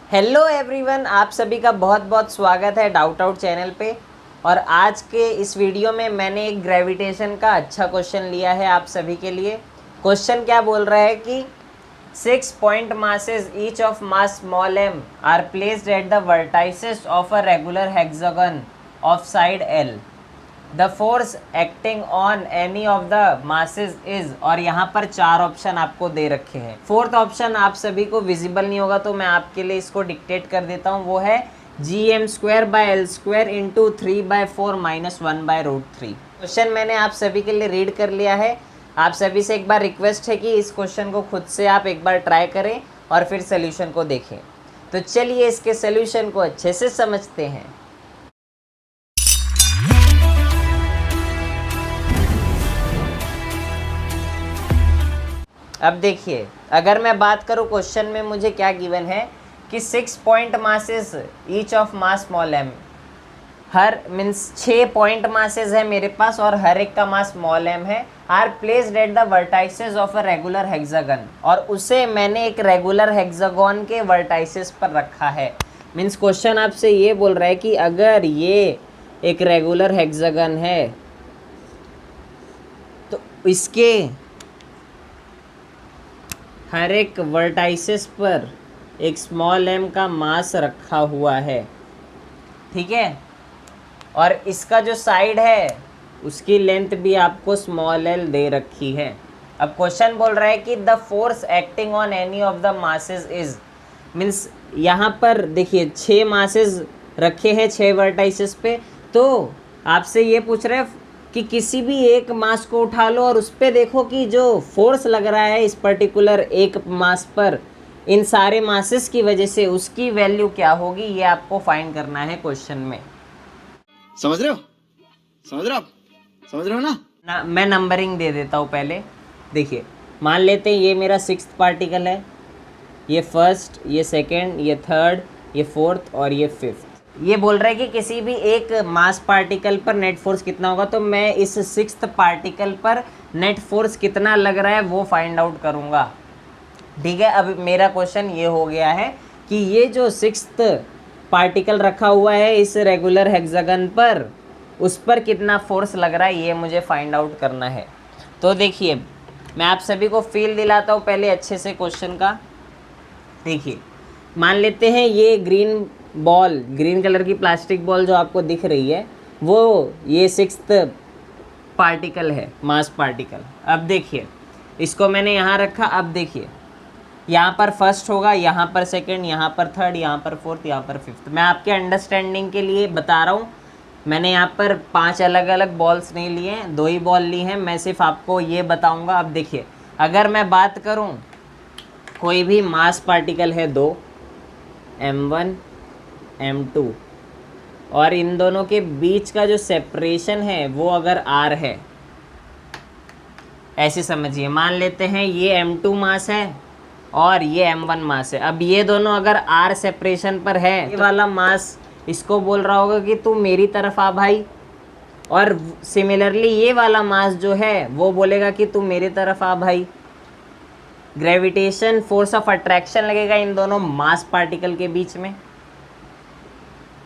Hello everyone, आप सभी का बहुत बहुत स्वागत है डाउट आउट चैनल पे। और आज के इस वीडियो में मैंने एक ग्रेविटेशन का अच्छा क्वेश्चन लिया है आप सभी के लिए। क्वेश्चन क्या बोल रहा है कि 6 point masses each of mass small m are placed at the vertices of a regular hexagon of side L. The force acting on any of the masses is, और यहाँ पर 4 ऑप्शन आपको दे रखे हैं। फोर्थ ऑप्शन आप सभी को visible नहीं होगा तो मैं आपके लिए इसको डिक्टेट कर देता हूँ। वो है gm²/L² इंटू 3/4 - 1/√3। क्वेश्चन मैंने आप सभी के लिए रीड कर लिया है। आप सभी से एक बार रिक्वेस्ट है कि इस क्वेश्चन को खुद से आप एक बार ट्राई करें और फिर सोल्यूशन को देखें। तो चलिए इसके सोल्यूशन को अच्छे से समझते हैं। अब देखिए, अगर मैं बात करूँ क्वेश्चन में मुझे क्या गिवन है कि 6 point masses each of mass small M, हर मीन्स 6 point masses है मेरे पास और हर एक का मास स्मॉल एम है, are placed at the vertices of a regular hexagon, और उसे मैंने एक रेगुलर हेक्सागन के वर्टाइसेस पर रखा है। मीन्स क्वेश्चन आपसे ये बोल रहा है कि अगर ये एक रेगुलर हेक्सागन है तो इसके हर एक वर्टाइसेस पर एक स्मॉल एम का मास रखा हुआ है, ठीक है। और इसका जो साइड है उसकी लेंथ भी आपको स्मॉल एल दे रखी है। अब क्वेश्चन बोल रहा है कि the force acting on any of the masses is, means यहाँ पर देखिए 6 मासेस रखे हैं 6 वर्टाइसेस पे, तो आपसे ये पूछ रहे हैं कि किसी भी एक मास को उठा लो और उस पर देखो कि जो फोर्स लग रहा है इस पर्टिकुलर एक मास पर इन सारे मासेस की वजह से उसकी वैल्यू क्या होगी, ये आपको फाइंड करना है क्वेश्चन में। समझ रहे हो ना? मैं नंबरिंग दे देता हूँ पहले। देखिए, मान लेते हैं ये मेरा 6th पार्टिकल है, ये फर्स्ट, ये सेकेंड, ये थर्ड, ये फोर्थ और ये 5th। ये बोल रहा है कि किसी भी एक मास पार्टिकल पर नेट फोर्स कितना होगा, तो मैं इस 6th पार्टिकल पर नेट फोर्स कितना लग रहा है वो फाइंड आउट करूँगा, ठीक है। अब मेरा क्वेश्चन ये हो गया है कि ये जो 6th पार्टिकल रखा हुआ है इस रेगुलर हेक्सागन पर, उस पर कितना फोर्स लग रहा है ये मुझे फाइंड आउट करना है। तो देखिए, मैं आप सभी को फील दिलाता हूँ पहले अच्छे से क्वेश्चन का। देखिए, मान लेते हैं ये ग्रीन बॉल, ग्रीन कलर की प्लास्टिक बॉल जो आपको दिख रही है वो ये 6th पार्टिकल है, मास पार्टिकल। अब देखिए, इसको मैंने यहाँ रखा। अब देखिए, यहाँ पर फर्स्ट होगा, यहाँ पर सेकंड, यहाँ पर थर्ड, यहाँ पर फोर्थ, यहाँ पर 5th। मैं आपके अंडरस्टैंडिंग के लिए बता रहा हूँ, मैंने यहाँ पर 5 अलग अलग बॉल्स नहीं लिए हैं, 2 ही बॉल ली हैं। मैं सिर्फ आपको ये बताऊँगा। अब देखिए, अगर मैं बात करूँ, कोई भी मास पार्टिकल है 2, m1 m2, और इन दोनों के बीच का जो सेपरेशन है वो अगर r है, ऐसे समझिए। मान लेते हैं ये m2 मास है और ये m1 मास है। अब ये दोनों अगर r सेपरेशन पर है, ये वाला मास इसको बोल रहा होगा कि तू मेरी तरफ आ भाई, और सिमिलरली ये वाला मास जो है वो बोलेगा कि तू मेरी तरफ आ भाई। ग्रेविटेशन फोर्स ऑफ अट्रैक्शन लगेगा इन दोनों मास पार्टिकल के बीच में।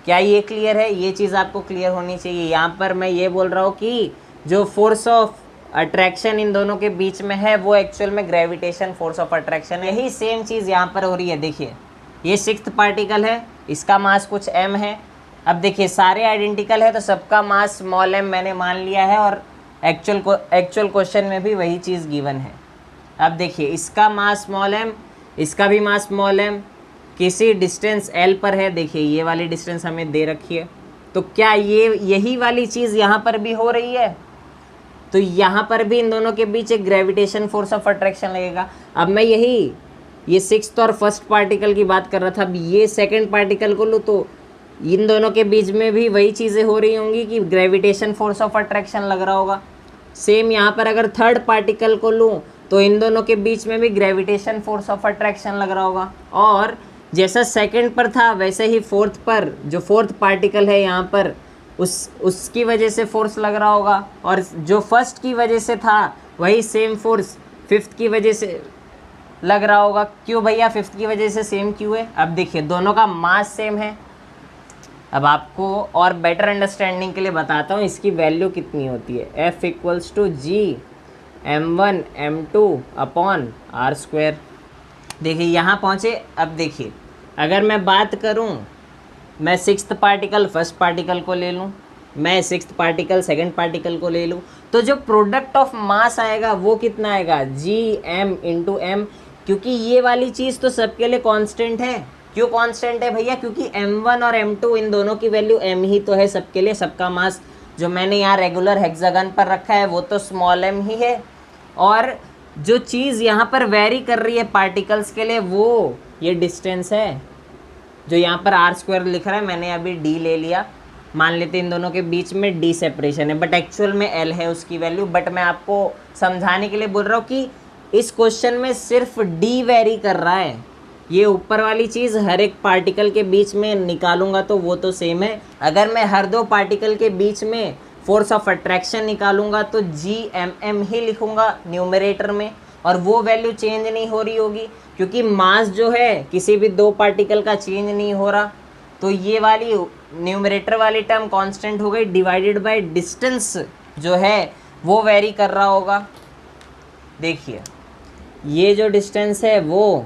क्या ये क्लियर है? ये चीज़ आपको क्लियर होनी चाहिए। यहाँ पर मैं ये बोल रहा हूँ कि जो फोर्स ऑफ अट्रैक्शन इन दोनों के बीच में है वो एक्चुअल में ग्रेविटेशन फोर्स ऑफ अट्रैक्शन है। यही सेम चीज़ यहाँ पर हो रही है। देखिए, ये 6th पार्टिकल है, इसका मास कुछ m है। अब देखिए, सारे आइडेंटिकल है तो सबका मास स्मॉल m मैंने मान लिया है, और एक्चुअल क्वेश्चन में भी वही चीज़ गिवन है। अब देखिए, इसका मास स्मॉल m, इसका भी मास स्मॉल m, किसी डिस्टेंस L पर है। देखिए, ये वाली डिस्टेंस हमें दे रखी है, तो क्या यही वाली चीज़ यहाँ पर भी हो रही है? तो यहाँ पर भी इन दोनों के बीच एक ग्रेविटेशन फोर्स ऑफ अट्रैक्शन लगेगा। अब मैं ये 6th और 1st पार्टिकल की बात कर रहा था। अब ये 2nd पार्टिकल को लो तो इन दोनों के बीच में भी वही चीज़ें हो रही होंगी कि ग्रेविटेशन फोर्स ऑफ अट्रैक्शन लग रहा होगा। सेम यहाँ पर अगर 3rd पार्टिकल को लूँ तो इन दोनों के बीच में भी ग्रेविटेशन फोर्स ऑफ अट्रैक्शन लग रहा होगा। और जैसा 2nd पर था वैसे ही 4th पर, जो 4th पार्टिकल है यहाँ पर, उसकी वजह से फोर्स लग रहा होगा, और जो 1st की वजह से था वही सेम फोर्स 5th की वजह से लग रहा होगा क्यों भैया फिफ्थ की वजह से सेम क्यों है। अब देखिए दोनों का मास सेम है। अब आपको और बेटर अंडरस्टैंडिंग के लिए बताता हूँ इसकी वैल्यू कितनी होती है। F equals to G m1 m2 upon R square. देखिए यहाँ पहुँचे। अब देखिए अगर मैं बात करूँ, मैं सिक्स्थ पार्टिकल फर्स्ट पार्टिकल को ले लूँ, मैं सिक्स्थ पार्टिकल सेकंड पार्टिकल को ले लूँ, तो जो प्रोडक्ट ऑफ मास आएगा वो कितना आएगा, जी एम इंटू एम। क्योंकि ये वाली चीज़ तो सबके लिए कांस्टेंट है। क्यों कांस्टेंट है भैया, क्योंकि m1 और m2 इन दोनों की वैल्यू m ही तो है सबके लिए। सबका मास जो मैंने यहाँ रेगुलर हेक्सागन पर रखा है वो तो स्मॉल m ही है। और जो चीज़ यहाँ पर वेरी कर रही है पार्टिकल्स के लिए वो ये डिस्टेंस है, जो यहाँ पर आर स्क्वायर लिख रहा है, मैंने अभी डी ले लिया। मान लेते इन दोनों के बीच में डी सेपरेशन है, बट एक्चुअल में एल है उसकी वैल्यू। बट मैं आपको समझाने के लिए बोल रहा हूँ कि इस क्वेश्चन में सिर्फ डी वेरी कर रहा है। ये ऊपर वाली चीज़ हर एक पार्टिकल के बीच में निकालूंगा तो वो तो सेम है। अगर मैं हर दो पार्टिकल के बीच में फोर्स ऑफ अट्रैक्शन निकालूंगा तो जी एम एम ही लिखूंगा न्यूमरेटर में, और वो वैल्यू चेंज नहीं हो रही होगी क्योंकि मास जो है किसी भी दो पार्टिकल का चेंज नहीं हो रहा। तो ये वाली न्यूमरेटर वाली टर्म कांस्टेंट हो गई, डिवाइडेड बाय डिस्टेंस जो है वो वेरी कर रहा होगा। देखिए ये जो डिस्टेंस है वो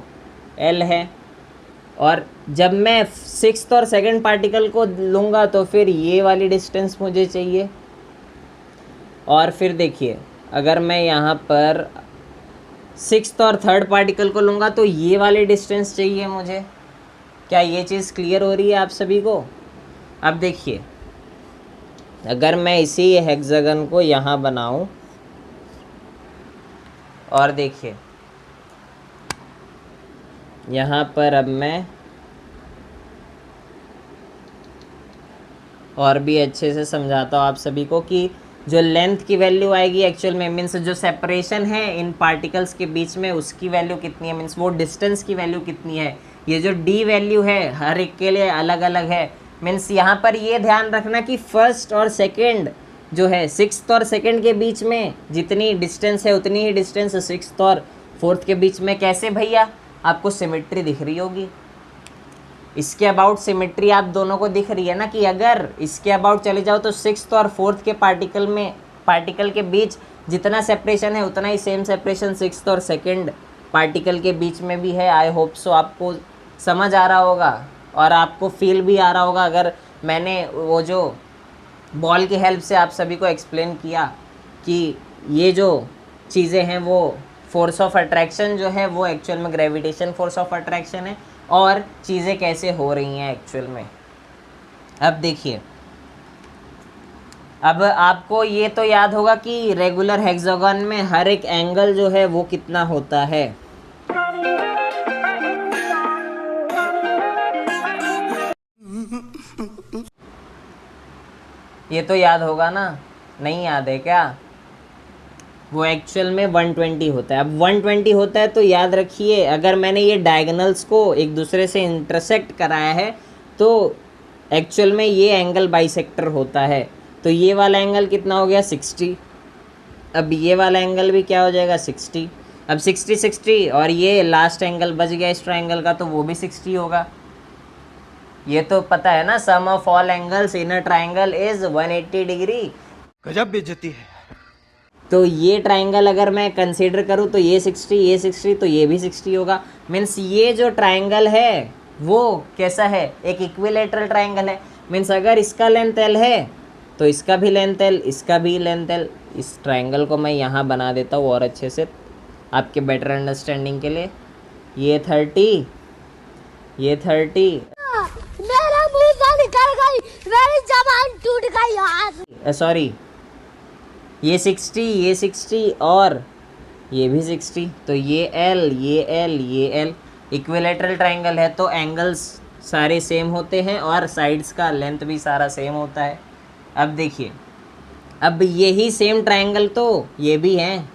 एल है, और जब मैं सिक्स्थ और सेकंड पार्टिकल को लूँगा तो फिर ये वाली डिस्टेंस मुझे चाहिए। और फिर देखिए अगर मैं यहाँ पर सिक्स्थ और थर्ड पार्टिकल को लूँगा तो ये वाली डिस्टेंस चाहिए मुझे। क्या ये चीज़ क्लियर हो रही है आप सभी को। अब देखिए अगर मैं इसी हेक्सागन को यहाँ बनाऊँ और देखिए यहाँ पर अब मैं और भी अच्छे से समझाता हूँ आप सभी को कि जो लेंथ की वैल्यू आएगी एक्चुअल में, मीन्स जो सेपरेशन है इन पार्टिकल्स के बीच में उसकी वैल्यू कितनी है, मीन्स वो डिस्टेंस की वैल्यू कितनी है। ये जो डी वैल्यू है हर एक के लिए अलग अलग है। मीन्स यहाँ पर ये ध्यान रखना कि फर्स्ट और सेकेंड जो है सिक्स्थ और सेकेंड के बीच में जितनी डिस्टेंस है उतनी ही डिस्टेंस सिक्स्थ और फोर्थ के बीच में। कैसे भैया, आपको सिमेट्री दिख रही होगी, इसके अबाउट सिमेट्री आप दोनों को दिख रही है ना, कि अगर इसके अबाउट चले जाओ तो सिक्स्थ और फोर्थ के पार्टिकल के बीच जितना सेपरेशन है उतना ही सेम सेपरेशन सिक्स्थ और सेकंड पार्टिकल के बीच में भी है। आई होप सो आपको समझ आ रहा होगा और आपको फील भी आ रहा होगा अगर मैंने वो जो बॉल की हेल्प से आप सभी को एक्सप्लेन किया कि ये जो चीज़ें हैं वो फोर्स ऑफ अट्रैक्शन जो है वो एक्चुअल में ग्रेविटेशन फोर्स ऑफ अट्रैक्शन है और चीज़ें कैसे हो रही हैं एक्चुअल में। अब देखिए अब आपको ये तो याद होगा कि रेगुलर हेक्सागन में हर एक एंगल जो है वो कितना होता है। ये तो याद होगा ना, नहीं याद है क्या। वो एक्चुअल में 120 होता है। अब 120 होता है तो याद रखिए अगर मैंने ये डायगोनल्स को एक दूसरे से इंटरसेक्ट कराया है तो एक्चुअल में ये एंगल बाइसेक्टर होता है। तो ये वाला एंगल कितना हो गया 60। अब ये वाला एंगल भी क्या हो जाएगा 60। अब 60 60 और ये लास्ट एंगल बच गया इस ट्रायंगल का तो वो भी 60 होगा। ये तो पता है ना, sum of all angles in a triangle is 180 degree. गजब बेइज्जती है। तो ये ट्रायंगल अगर मैं कंसीडर करूँ तो ये 60 तो ये भी 60 होगा। मीन्स ये जो ट्रायंगल है वो कैसा है, एक इक्विलेटरल ट्रायंगल है। मीन्स अगर इसका लेंथ एल है तो इसका भी लेंथ एल, इसका भी लेंथ एल। इस ट्रायंगल को मैं यहाँ बना देता हूँ और अच्छे से आपके बेटर अंडरस्टैंडिंग के लिए। ये 30, ये 30, मेरा मुंह से निकल गई, मेरी जबान टूट गई यार। सॉरी ये 60, ये 60 और ये भी 60। तो ये L, ये L, ये L इक्विलेटरल ट्रायंगल है तो एंगल्स सारे सेम होते हैं और साइड्स का लेंथ भी सारा सेम होता है। अब देखिए अब यही सेम ट्रायंगल तो ये भी हैं।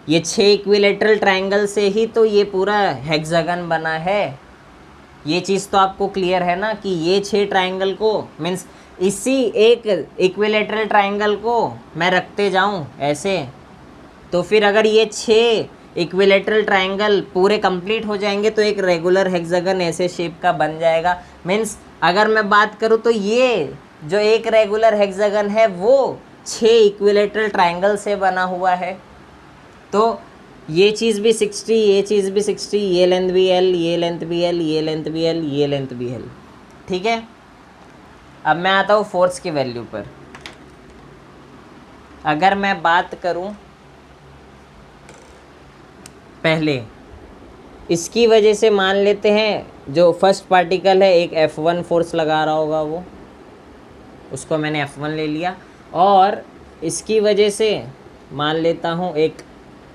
ये 6 इक्विलेटरल ट्रायंगल से ही तो ये पूरा हेक्सागन बना है। ये चीज़ तो आपको क्लियर है ना कि ये 6 ट्रायंगल को मीन्स इसी एक इक्विलेटरल ट्रायंगल को मैं रखते जाऊं ऐसे तो फिर अगर ये 6 इक्विलेटरल ट्रायंगल पूरे कंप्लीट हो जाएंगे तो एक रेगुलर हेक्सागन ऐसे शेप का बन जाएगा। मीन्स अगर मैं बात करूँ तो ये जो एक रेगुलर हेक्सागन है वो 6 इक्विलेटरल ट्रायंगल से बना हुआ है। तो ये चीज़ भी 60, ये चीज़ भी 60, ये लेंथ भी L, ये लेंथ भी L, ये लेंथ भी L, ये लेंथ भी L। ठीक है, अब मैं आता हूँ फोर्स की वैल्यू पर। अगर मैं बात करूँ पहले इसकी वजह से, मान लेते हैं जो फर्स्ट पार्टिकल है एक F1 फोर्स लगा रहा होगा, वो उसको मैंने F1 ले लिया, और इसकी वजह से मान लेता हूँ एक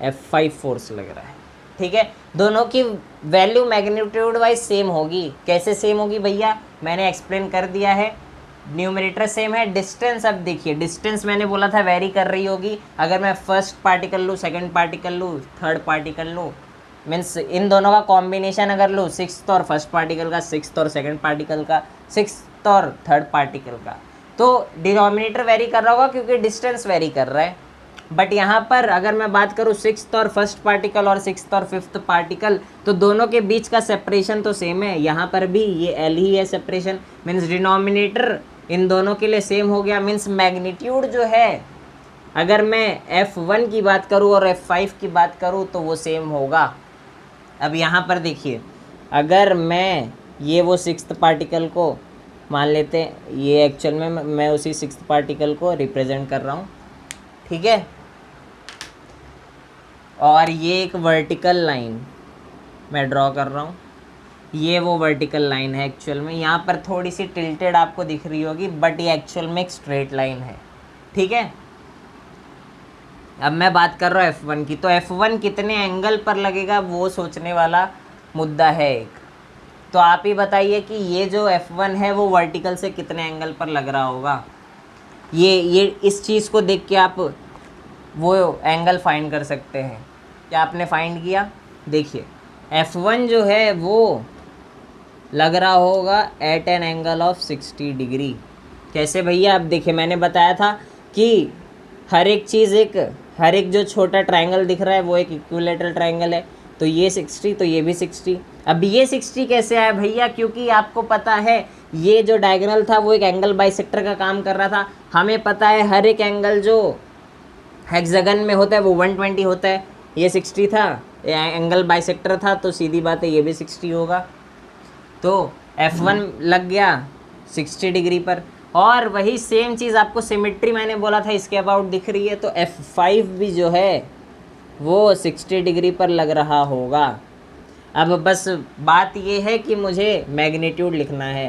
F5 फोर्स लग रहा है। ठीक है, दोनों की वैल्यू मैग्नीट्यूड वाइज सेम होगी। कैसे सेम होगी भैया, मैंने एक्सप्लेन कर दिया है। न्यूमरेटर सेम है, डिस्टेंस अब देखिए, डिस्टेंस मैंने बोला था वेरी कर रही होगी। अगर मैं फर्स्ट पार्टिकल लूँ, सेकंड पार्टिकल लूँ, थर्ड पार्टिकल लूँ, मीन्स इन दोनों का कॉम्बिनेशन अगर लूँ, 6th और फर्स्ट पार्टिकल का, 6th और सेकंड पार्टिकल का, 6th और थर्ड पार्टिकल का, तो डिनोमिनेटर वेरी कर रहा होगा क्योंकि डिस्टेंस वेरी कर रहा है। बट यहाँ पर अगर मैं बात करूँ 6th और फर्स्ट पार्टिकल और 6th और 5th पार्टिकल, तो दोनों के बीच का सेपरेशन तो सेम है। यहाँ पर भी ये L ही है सेपरेशन, मीन्स डिनोमिनेटर इन दोनों के लिए सेम हो गया। मीन्स मैग्नीट्यूड जो है, अगर मैं F1 की बात करूँ और F5 की बात करूँ तो वो सेम होगा। अब यहाँ पर देखिए, अगर मैं ये वो 6th पार्टिकल को मान लेते हैं, ये एक्चुअल में मैं उसी 6th पार्टिकल को रिप्रेजेंट कर रहा हूँ। ठीक है, और ये एक वर्टिकल लाइन मैं ड्रॉ कर रहा हूँ, ये वो वर्टिकल लाइन है एक्चुअल में। यहाँ पर थोड़ी सी टिल्टेड आपको दिख रही होगी, बट ये एक्चुअल में एक स्ट्रेट लाइन है। ठीक है, अब मैं बात कर रहा हूँ F1 की, तो F1 कितने एंगल पर लगेगा वो सोचने वाला मुद्दा है एक। तो आप ही बताइए कि ये जो F1 है वो वर्टिकल से कितने एंगल पर लग रहा होगा। ये इस चीज़ को देख के आप वो एंगल फाइंड कर सकते हैं। क्या आपने फाइंड किया? देखिए F1 जो है वो लग रहा होगा at an angle of 60 degree. कैसे भैया? अब देखिए, मैंने बताया था कि हर एक जो छोटा ट्रायंगल दिख रहा है वो एक इक्विलेटरल ट्रायंगल है, तो ये 60 तो ये भी 60। अब ये 60 कैसे आया भैया? क्योंकि आपको पता है ये जो डायगोनल था वो एक एंगल बाइसेक्टर का काम कर रहा था। हमें पता है हर एक एंगल जो हेक्सागन में होता है वो 120 होता है। ये 60 था, एंगल बाइसेक्टर था, तो सीधी बात है ये भी 60 होगा। तो F1 लग गया 60 डिग्री पर, और वही सेम चीज़ आपको सिमेट्री मैंने बोला था इसके अबाउट दिख रही है, तो F5 भी जो है वो 60 डिग्री पर लग रहा होगा। अब बस बात ये है कि मुझे मैग्नीट्यूड लिखना है,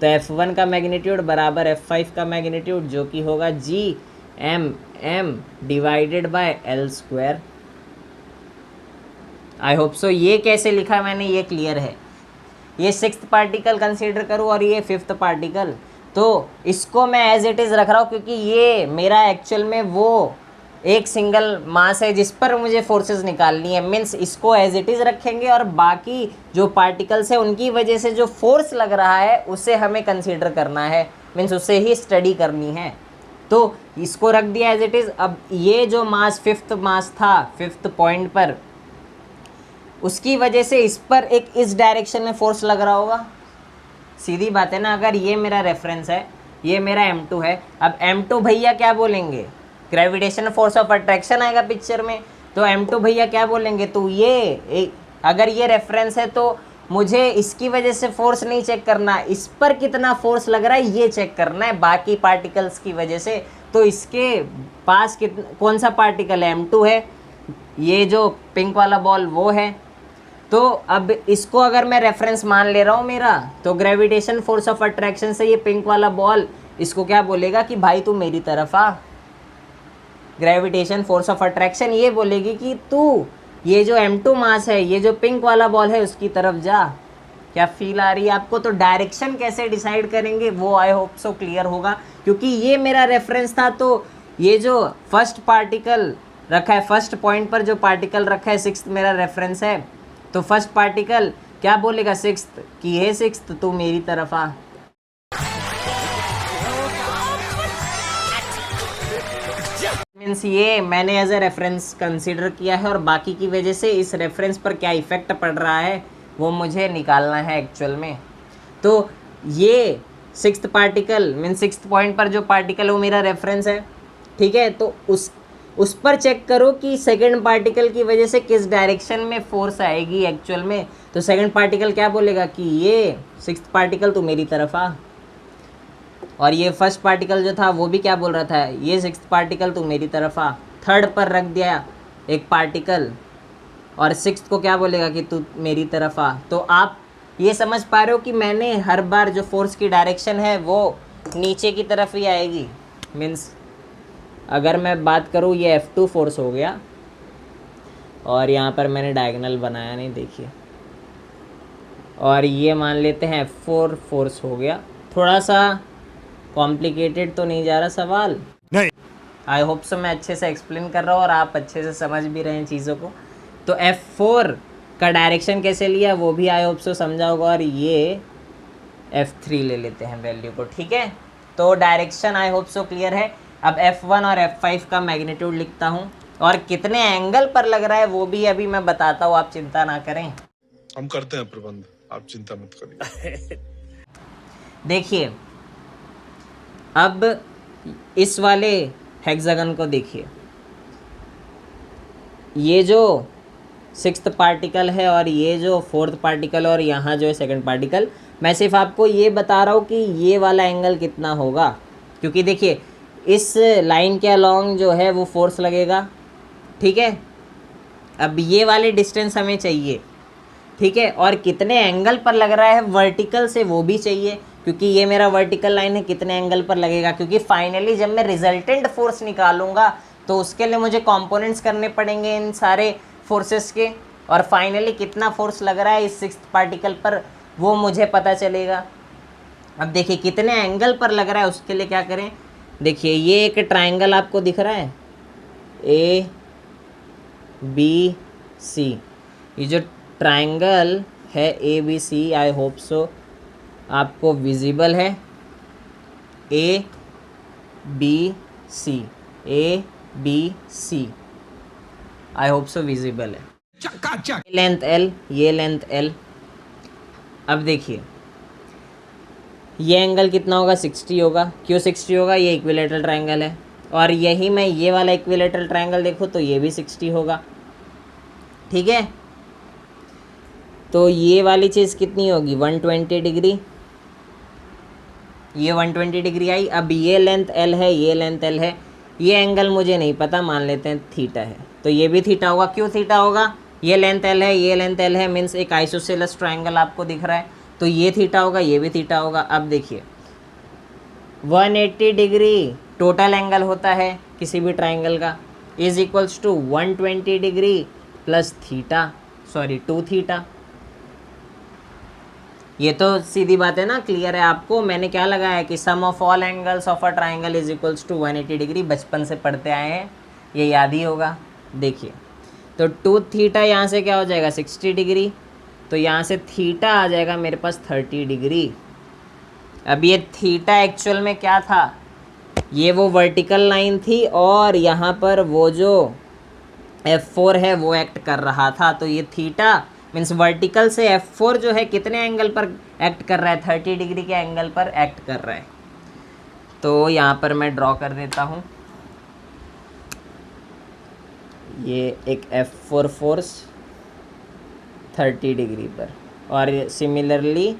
तो F1 का मैग्नीट्यूड बराबर F5 का मैग्नीट्यूड, जो कि होगा GM divided by L square. I hope so ये कैसे लिखा मैंने ये क्लियर है। ये 6th पार्टिकल कंसीडर करूँ और ये 5th पार्टिकल, तो इसको मैं एज इट इज़ रख रहा हूँ क्योंकि ये मेरा एक्चुअल में वो एक सिंगल मास है जिस पर मुझे फोर्सेस निकालनी है। मीन्स इसको एज इट इज़ रखेंगे और बाकी जो पार्टिकल्स है उनकी वजह से जो फोर्स लग रहा है उसे हमें कंसीडर करना है, मीन्स उसे ही स्टडी करनी है। तो इसको रख दिया एज इट इज़। अब ये जो मास 5th मास था 5th पॉइंट पर, उसकी वजह से इस पर एक इस डायरेक्शन में फोर्स लग रहा होगा। सीधी बात है ना। अगर ये मेरा रेफरेंस है, ये मेरा M2 है, अब M2 भैया क्या बोलेंगे? ग्रेविटेशन फोर्स ऑफ अट्रैक्शन आएगा पिक्चर में, तो M2 भैया क्या बोलेंगे? तो ये अगर ये रेफरेंस है तो मुझे इसकी वजह से फोर्स नहीं चेक करना, इस पर कितना फोर्स लग रहा है ये चेक करना है बाकी पार्टिकल्स की वजह से। तो इसके पास कौन सा पार्टिकल है? M2 है। ये जो पिंक वाला बॉल वो है। तो अब इसको अगर मैं रेफरेंस मान ले रहा हूँ मेरा, तो ग्रेविटेशन फोर्स ऑफ अट्रैक्शन से ये पिंक वाला बॉल इसको क्या बोलेगा कि भाई तू मेरी तरफ आ। ग्रेविटेशन फोर्स ऑफ अट्रैक्शन ये बोलेगी कि तू ये जो M2 मास है, ये जो पिंक वाला बॉल है उसकी तरफ जा। क्या फील आ रही है आपको? तो डायरेक्शन कैसे डिसाइड करेंगे वो आई होप सो क्लियर होगा, क्योंकि ये मेरा रेफरेंस था। तो ये जो फर्स्ट पार्टिकल रखा है, फर्स्ट पॉइंट पर जो पार्टिकल रखा है 6th मेरा रेफरेंस है, तो फर्स्ट पार्टिकल क्या बोलेगा 6th कि हे 6th तू मेरी तरफ आ। मीन्स ये मैंने एज ए रेफरेंस कंसिडर किया है और बाकी की वजह से इस रेफरेंस पर क्या इफ़ेक्ट पड़ रहा है वो मुझे निकालना है एक्चुअल में। तो ये sixth particle means sixth point पर जो पार्टिकल वो मेरा रेफरेंस है, ठीक है। तो उस पर चेक करो कि सेकंड पार्टिकल की वजह से किस डायरेक्शन में फोर्स आएगी एक्चुअल में। तो सेकंड पार्टिकल क्या बोलेगा कि ये सिक्स्थ पार्टिकल तो मेरी तरफ आ, और ये फर्स्ट पार्टिकल जो था वो भी क्या बोल रहा था, ये सिक्स्थ पार्टिकल तो मेरी तरफ आ। थर्ड पर रख दिया एक पार्टिकल और सिक्स्थ को क्या बोलेगा कि तू मेरी तरफ आ। तो आप ये समझ पा रहे हो कि मैंने हर बार जो फोर्स की डायरेक्शन है वो नीचे की तरफ ही आएगी। मीन्स अगर मैं बात करूँ ये F2 फोर्स हो गया और यहाँ पर मैंने डायगोनल बनाया नहीं, देखिए, और ये मान लेते हैं F4 फोर्स हो गया। थोड़ा सा कॉम्प्लिकेटेड तो नहीं जा रहा सवाल? नहीं। आई होप सो मैं अच्छे से एक्सप्लेन कर रहा हूँ और आप अच्छे से समझ भी रहे हैं चीज़ों को। तो F4 का डायरेक्शन कैसे लिया वो भी आई होप सो समझा होगा, और ये F3 ले लेते हैं वैल्यू को, ठीक है। तो direction I hope so clear है। अब F1 और F5 का मैग्नीट्यूड लिखता हूँ और कितने एंगल पर लग रहा है वो भी अभी मैं बताता हूँ, आप चिंता ना करें, हम करते हैं प्रबंध, आप चिंता मत करिए। देखिए अब इस वाले हेक्सागन को देखिए, ये जो सिक्स्थ पार्टिकल है और ये जो फोर्थ पार्टिकल और यहाँ जो है सेकंड पार्टिकल, मैं सिर्फ आपको ये बता रहा हूँ कि ये वाला एंगल कितना होगा, क्योंकि देखिए इस लाइन के अलॉन्ग जो है वो फोर्स लगेगा, ठीक है। अब ये वाले डिस्टेंस हमें चाहिए, ठीक है, और कितने एंगल पर लग रहा है वर्टिकल से वो भी चाहिए, क्योंकि ये मेरा वर्टिकल लाइन है, कितने एंगल पर लगेगा, क्योंकि फाइनली जब मैं रिजल्टेंट फोर्स निकालूंगा तो उसके लिए मुझे कंपोनेंट्स करने पड़ेंगे इन सारे फोर्सेस के, और फाइनली कितना फोर्स लग रहा है इस सिक्स्थ पार्टिकल पर वो मुझे पता चलेगा। अब देखिए कितने एंगल पर लग रहा है उसके लिए क्या करें, देखिए ये एक ट्राइंगल आपको दिख रहा है ABC, ये जो ट्राइंगल है ABC, आई होप सो आपको विजिबल है, ABC I hope so visible है। ये लेंथ L, ये लेंथ L। अब देखिए ये एंगल कितना होगा, 60 होगा। क्यों 60 होगा, ये इक्विलेटरल ट्रायंगल है, और यही मैं ये वाला इक्विलेटरल ट्रायंगल देखूँ तो ये भी 60 होगा, ठीक है। तो ये वाली चीज़ कितनी होगी, 120 डिग्री, ये 120 डिग्री आई। अब ये लेंथ L है, ये लेंथ L है, ये एंगल मुझे नहीं पता, मान लेते हैं थीटा है, तो ये भी थीटा होगा। क्यों थीटा होगा, ये लेंथ L है, ये लेंथ L है, मीन्स एक आइसोसेलेस ट्रायंगल आपको दिख रहा है, तो ये थीटा होगा, ये भी थीटा होगा। अब देखिए 180 डिग्री टोटल एंगल होता है किसी भी ट्रायंगल का, is equals to 120 degree plus theta, sorry 2 theta. ये तो सीधी बात है ना, क्लियर है आपको। मैंने क्या लगाया है कि sum of all angles of a triangle is equals to 180 degree, बचपन से पढ़ते आए हैं, ये याद ही होगा। देखिए तो 2 थीटा यहाँ से क्या हो जाएगा 60 डिग्री, तो यहाँ से थीटा आ जाएगा मेरे पास 30 डिग्री। अब ये थीटा एक्चुअल में क्या था, ये वो वर्टिकल लाइन थी और यहाँ पर वो जो F4 है वो एक्ट कर रहा था, तो ये थीटा मीन्स वर्टिकल से F4 जो है कितने एंगल पर एक्ट कर रहा है, 30 डिग्री के एंगल पर एक्ट कर रहा है। तो यहाँ पर मैं ड्रॉ कर देता हूँ, ये एक F4 फोर्स 30 डिग्री पर, और सिमिलरली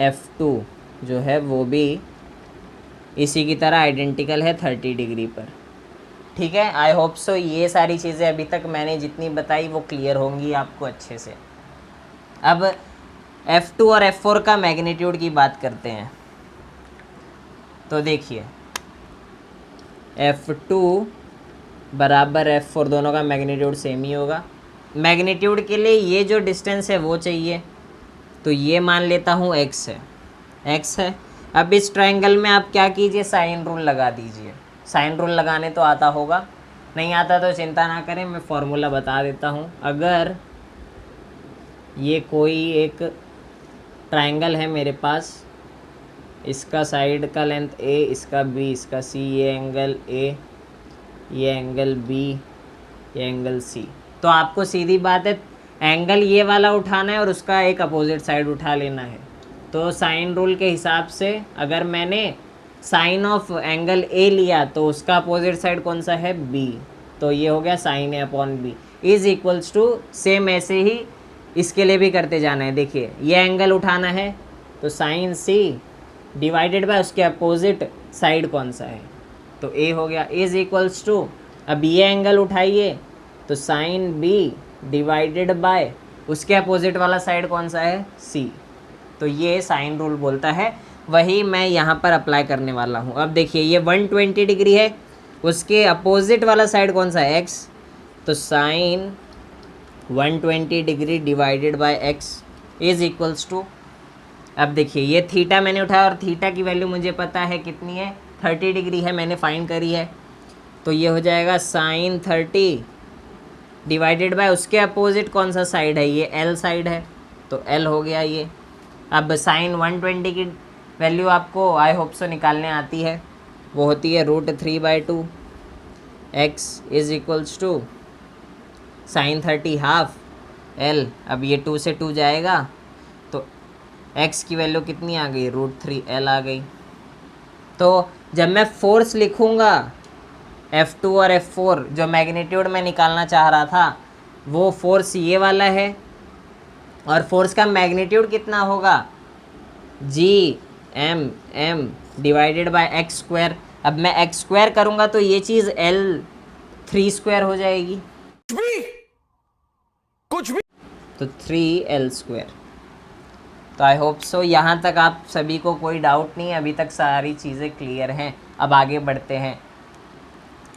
F2 जो है वो भी इसी की तरह आइडेंटिकल है 30 डिग्री पर, ठीक है। आई होप सो ये सारी चीज़ें अभी तक मैंने जितनी बताई वो क्लियर होंगी आपको अच्छे से। अब F2 और F4 का मैग्नीट्यूड की बात करते हैं, तो देखिए F2 बराबर F4, दोनों का मैग्नीट्यूड सेम ही होगा। मैग्नीट्यूड के लिए ये जो डिस्टेंस है वो चाहिए, तो ये मान लेता हूँ x है, x है। अब इस ट्रायंगल में आप क्या कीजिए, साइन रूल लगा दीजिए। साइन रूल लगाने तो आता होगा, नहीं आता तो चिंता ना करें, मैं फॉर्मूला बता देता हूँ। अगर ये कोई एक ट्रायंगल है मेरे पास, इसका साइड का लेंथ A, इसका B, इसका C, ये एंगल A, ये एंगल बी, ये एंगल सी। तो आपको सीधी बात है एंगल ये वाला उठाना है और उसका एक अपोजिट साइड उठा लेना है। तो साइन रूल के हिसाब से अगर मैंने साइन ऑफ एंगल ए लिया तो उसका अपोजिट साइड कौन सा है, बी। तो ये हो गया sine A upon B is equals to, same ऐसे ही इसके लिए भी करते जाना है। देखिए ये एंगल उठाना है तो साइन सी डिवाइडेड बाय उसके अपोजिट साइड कौन सा है, तो ए हो गया, इज इक्वल्स टू, अब ये एंगल उठाइए तो साइन बी डिवाइडेड बाय उसके अपोजिट वाला साइड कौन सा है, सी। तो ये साइन रूल बोलता है, वही मैं यहाँ पर अप्लाई करने वाला हूँ। अब देखिए ये 120 डिग्री है, उसके अपोजिट वाला साइड कौन सा है, एक्स। तो sine 120 degree divided by X is equals to, अब देखिए ये थीटा मैंने उठाया और थीटा की वैल्यू मुझे पता है कितनी है, 30 डिग्री है, मैंने फाइंड करी है। तो ये हो जाएगा साइन 30 डिवाइडेड बाय उसके अपोजिट कौन सा साइड है, ये एल साइड है, तो एल हो गया ये। अब साइन 120 की वैल्यू आपको आई होप सो निकालने आती है, वो होती है √3/2 X is equals to sine 30 half L. अब ये 2 से 2 जाएगा तो x की वैल्यू कितनी आ गई, √3l आ गई। तो जब मैं फोर्स लिखूँगा F2 और F4, जो मैग्नीट्यूड में निकालना चाह रहा था वो फोर्स ये वाला है, और फोर्स का मैग्नीट्यूड कितना होगा, Gm divided by x square. अब मैं एक्स स्क्वायर करूँगा तो ये चीज़ L3 स्क्वायर हो जाएगी, कुछ भी तो 3l स्क्वायर। तो आई होप सो यहाँ तक आप सभी को कोई डाउट नहीं है, अभी तक सारी चीज़ें क्लियर हैं। अब आगे बढ़ते हैं।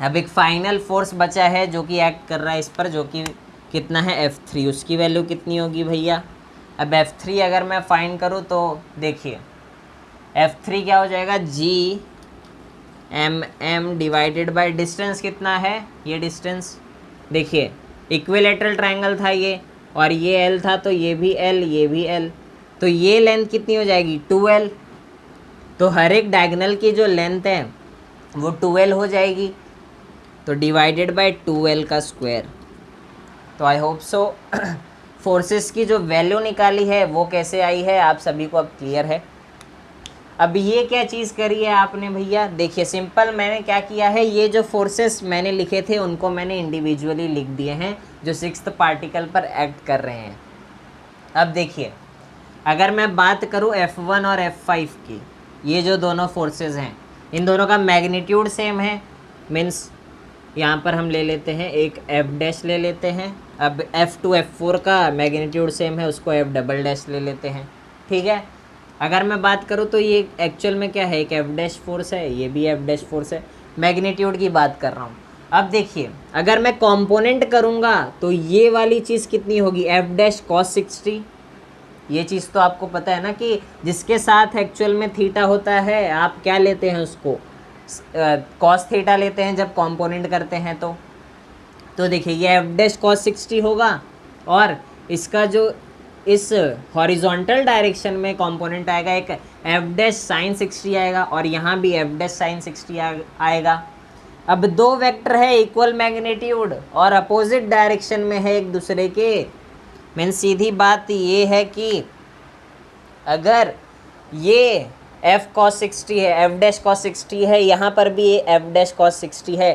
अब एक फाइनल फोर्स बचा है जो कि एक्ट कर रहा है इस पर, जो कि कितना है, F3। उसकी वैल्यू कितनी होगी भैया, अब F3 अगर मैं फाइंड करूँ तो देखिए F3 क्या हो जाएगा, Gm डिवाइडेड बाय डिस्टेंस कितना है, ये डिस्टेंस देखिए इक्विलेटरल ट्रायंगल था ये, और ये L था तो ये भी L, ये भी L, तो ये लेंथ कितनी हो जाएगी, 2L। तो हर एक डायगोनल की जो लेंथ है वो 2L हो जाएगी, तो डिवाइडेड बाय 2L का स्क्वायर। तो आई होप सो फोर्सेस की जो वैल्यू निकाली है वो कैसे आई है आप सभी को अब क्लियर है। अब ये क्या चीज़ करी है आपने भैया, देखिए सिंपल मैंने क्या किया है, ये जो फोर्सेस मैंने लिखे थे उनको मैंने इंडिविजुअली लिख दिए हैं जो 6th पार्टिकल पर एक्ट कर रहे हैं। अब देखिए अगर मैं बात करूँ F1 और F5 की, ये जो दोनों फोर्सेस हैं इन दोनों का मैग्नीट्यूड सेम है, मीन्स यहाँ पर हम ले लेते हैं एक F' ले लेते हैं। अब F2 F4 का मैग्नीट्यूड सेम है, उसको F" ले लेते हैं, ठीक है। अगर मैं बात करूँ तो ये एक्चुअल में क्या है, एक F' फोर्स है, ये भी F' फोर्स है, मैग्नीट्यूड की बात कर रहा हूँ। अब देखिए अगर मैं कंपोनेंट करूँगा तो ये वाली चीज़ कितनी होगी, F' cos 60। ये चीज़ तो आपको पता है ना कि जिसके साथ एक्चुअल में थीटा होता है आप क्या लेते हैं, उसको cos थीटा लेते हैं जब कंपोनेंट करते हैं। तो देखिए ये F' cos 60 होगा, और इसका जो इस हॉरिजॉन्टल डायरेक्शन में कंपोनेंट आएगा एक F' sin 60 आएगा, और यहाँ भी F' sin 60 आएगा। अब दो वेक्टर है इक्वल मैग्नीट्यूड और अपोजिट डायरेक्शन में है एक दूसरे के, मीन्स सीधी बात ये है कि अगर ये F cos 60 है, F' cos 60 है, यहाँ पर भी ये F' cos 60 है,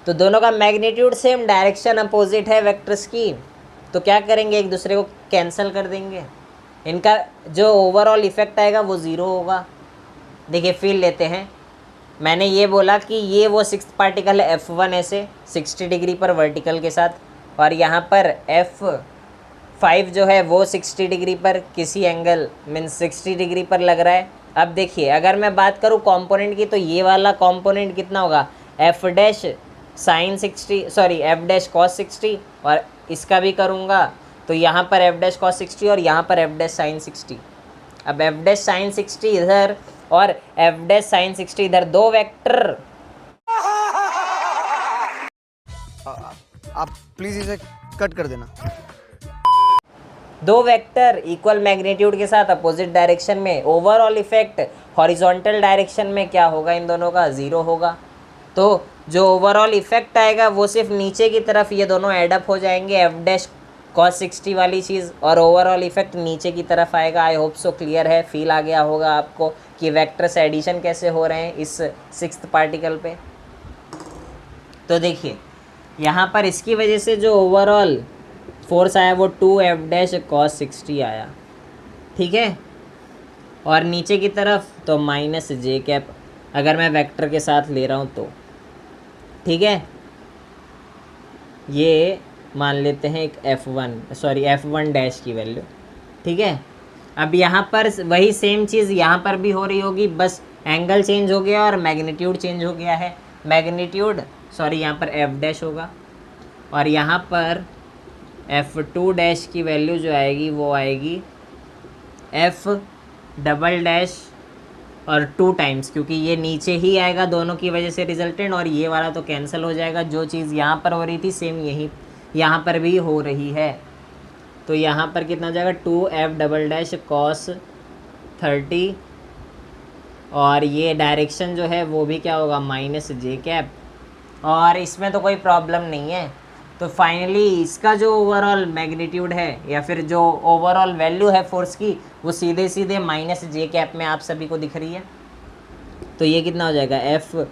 तो दोनों का मैग्नीट्यूड सेम, डायरेक्शन अपोजिट है वेक्टर्स की, तो क्या करेंगे, एक दूसरे को कैंसिल कर देंगे, इनका जो ओवरऑल इफेक्ट आएगा वो ज़ीरो होगा। देखिए फील लेते हैं, मैंने ये बोला कि ये वो 6th पार्टिकल है F1 ऐसे 60 डिग्री पर वर्टिकल के साथ, और यहाँ पर F5 जो है वो 60 डिग्री पर किसी एंगल मीन्स 60 डिग्री पर लग रहा है। अब देखिए अगर मैं बात करूँ कंपोनेंट की, तो ये वाला कंपोनेंट कितना होगा, F' sin 60 sorry F' cos 60, और इसका भी करूँगा तो यहाँ पर F' cos 60 और यहाँ पर F' sin 60। अब F' sin 60 इधर और F' sin 60 इधर, दो वेक्टर। आप प्लीज इसे कट कर देना। दो वेक्टर इक्वल मैग्नीट्यूड के साथ अपोजिट डायरेक्शन में, ओवरऑल इफेक्ट हॉरिजॉन्टल डायरेक्शन में क्या होगा, इन दोनों का ज़ीरो होगा। तो जो ओवरऑल इफेक्ट आएगा वो सिर्फ नीचे की तरफ ये दोनों एडअप हो जाएंगे, एफ डैश cos 60 वाली चीज़, और ओवरऑल इफेक्ट नीचे की तरफ आएगा। आई होप सो क्लियर है, फील आ गया होगा आपको कि वेक्टर्स एडिशन कैसे हो रहे हैं इस 6th पार्टिकल पे। तो देखिए यहाँ पर इसकी वजह से जो ओवरऑल फोर्स आया वो 2f डैश cos 60 आया, ठीक है। और नीचे की तरफ तो माइनस जे कैप, अगर मैं वेक्टर के साथ ले रहा हूँ तो, ठीक है। ये मान लेते हैं एक f1 डैश की वैल्यू, ठीक है। अब यहाँ पर वही सेम चीज़ यहाँ पर भी हो रही होगी, बस एंगल चेंज हो गया और मैग्नीट्यूड चेंज हो गया है। यहाँ पर f डैश होगा और यहाँ पर f2 डैश की वैल्यू जो आएगी वो आएगी f डबल डैश और 2 टाइम्स, क्योंकि ये नीचे ही आएगा दोनों की वजह से रिजल्टेंट, और ये वाला तो कैंसिल हो जाएगा। जो चीज़ यहाँ पर हो रही थी सेम यही यहाँ पर भी हो रही है। तो यहाँ पर कितना हो जाएगा 2f डबल डैश cos 30, और ये डायरेक्शन जो है वो भी क्या होगा माइनस जे कैप, और इसमें तो कोई प्रॉब्लम नहीं है। तो फाइनली इसका जो ओवरऑल मैग्नीट्यूड है या फिर जो ओवरऑल वैल्यू है फोर्स की वो सीधे सीधे माइनस जे कैप में आप सभी को दिख रही है। तो ये कितना हो जाएगा f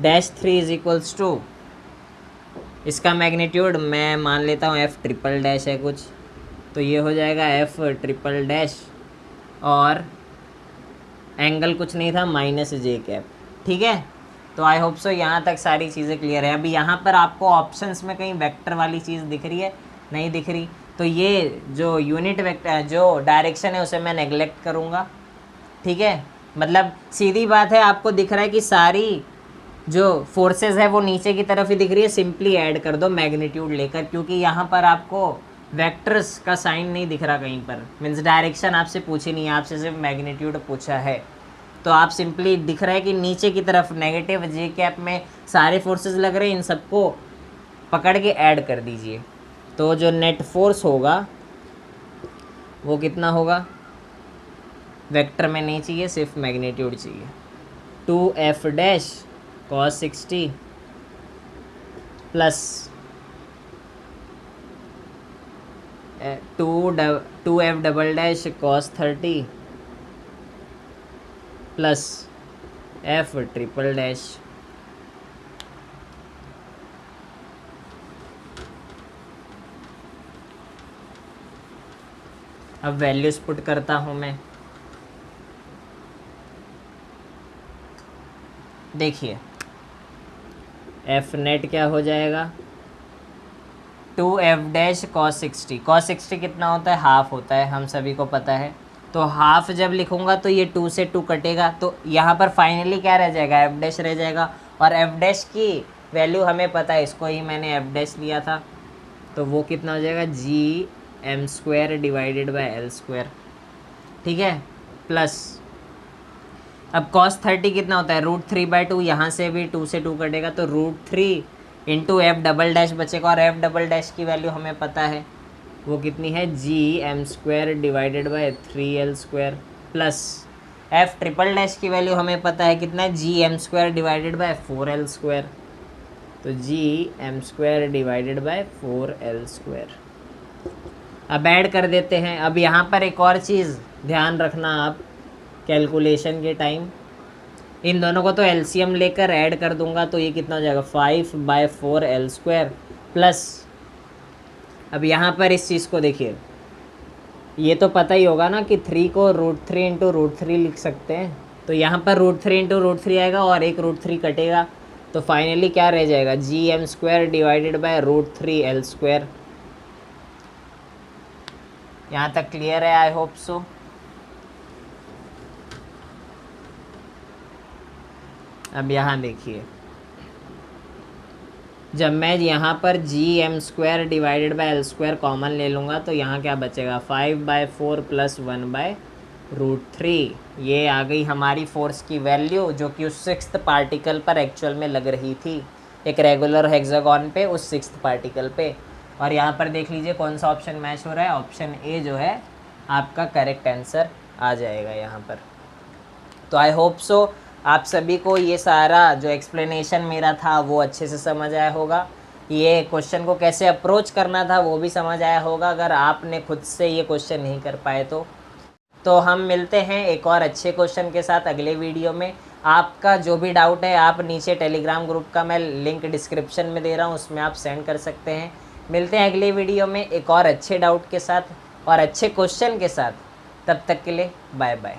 dash 3 is equals to, इसका मैग्नीट्यूड मैं मान लेता हूँ f ट्रिपल डैश है कुछ, तो ये हो जाएगा f ट्रिपल डैश और एंगल कुछ नहीं था माइनस जे कैप, ठीक है। तो आई होप सो यहाँ तक सारी चीज़ें क्लियर है। अभी यहाँ पर आपको ऑप्शंस में कहीं वेक्टर वाली चीज़ दिख रही है, नहीं दिख रही, तो ये जो यूनिट वेक्टर जो डायरेक्शन है उसे मैं नेगलेक्ट करूँगा, ठीक है। मतलब सीधी बात है, आपको दिख रहा है कि सारी जो फोर्सेस है वो नीचे की तरफ ही दिख रही है, सिंपली ऐड कर दो मैग्नीट्यूड लेकर, क्योंकि यहाँ पर आपको वेक्टर्स का साइन नहीं दिख रहा कहीं पर, मीन्स डायरेक्शन आपसे पूछी नहीं है, आपसे सिर्फ मैग्नीट्यूड पूछा है। तो आप सिंपली दिख रहा है कि नीचे की तरफ नेगेटिव जे कैप में सारे फोर्सेस लग रहे हैं, इन सबको पकड़ के ऐड कर दीजिए। तो जो नेट फोर्स होगा वो कितना होगा, वेक्टर में नहीं चाहिए, सिर्फ मैग्नीट्यूड चाहिए। 2f dash cos 60 plus 2f double dash cos 30 plus f triple dash. अब वैल्यूज पुट करता हूँ मैं। देखिए f नेट क्या हो जाएगा 2f डैश cos 60, cos 60 कितना होता है, हाफ होता है, हम सभी को पता है। तो हाफ जब लिखूंगा तो ये 2 से 2 कटेगा, तो यहाँ पर फाइनली क्या रह जाएगा, f डैश रह जाएगा, और f डैश की वैल्यू हमें पता है, इसको ही मैंने f डैश लिया था। तो वो कितना हो जाएगा gm² डिवाइडेड बाय l², ठीक है। प्लस अब cos 30 कितना होता है √3/2, यहाँ से भी 2 से 2 कटेगा, तो √3 इंटू f डबल डैश बचेगा, और f डबल डैश की वैल्यू हमें पता है वो कितनी है gm² divided by 3l², plus f triple dash की वैल्यू हमें पता है कितना है gm² डिवाइडेड बाय 4l², तो gm² डिवाइडेड बाय 4l²। अब ऐड कर देते हैं। अब यहाँ पर एक और चीज़ ध्यान रखना आप कैलकुलेशन के टाइम, इन दोनों को तो एलसीएम लेकर ऐड कर दूंगा, तो ये कितना हो जाएगा 5/4l² प्लस, अब यहाँ पर इस चीज़ को देखिए, ये तो पता ही होगा ना कि 3 को √3 इंटू √3 लिख सकते हैं, तो यहाँ पर √3 इंटू √3 आएगा और एक √3 कटेगा, तो फाइनली क्या रह जाएगा gm² डिवाइडेड बाय √3l²। यहाँ तक क्लियर है, आई होप सो। अब यहाँ देखिए, जब मैं यहाँ पर gm² divided by l² common ले लूँगा तो यहाँ क्या बचेगा 5/4 प्लस 1/√3। ये आ गई हमारी फोर्स की वैल्यू, जो कि उस 6th पार्टिकल पर एक्चुअल में लग रही थी, एक रेगुलर हेक्सागन पे, उस 6th पार्टिकल पे। और यहाँ पर देख लीजिए कौन सा ऑप्शन मैच हो रहा है, ऑप्शन ए जो है आपका करेक्ट आंसर आ जाएगा यहाँ पर। तो आई होप सो आप सभी को ये सारा जो एक्सप्लेनेशन मेरा था वो अच्छे से समझ आया होगा। ये क्वेश्चन को कैसे अप्रोच करना था वो भी समझ आया होगा, अगर आपने खुद से ये क्वेश्चन नहीं कर पाए तो हम मिलते हैं एक और अच्छे क्वेश्चन के साथ अगले वीडियो में। आपका जो भी डाउट है आप नीचे टेलीग्राम ग्रुप का मैं लिंक डिस्क्रिप्शन में दे रहा हूँ, उसमें आप सेंड कर सकते हैं। मिलते हैं अगले वीडियो में एक और अच्छे डाउट के साथ और अच्छे क्वेश्चन के साथ। तब तक के लिए बाय बाय।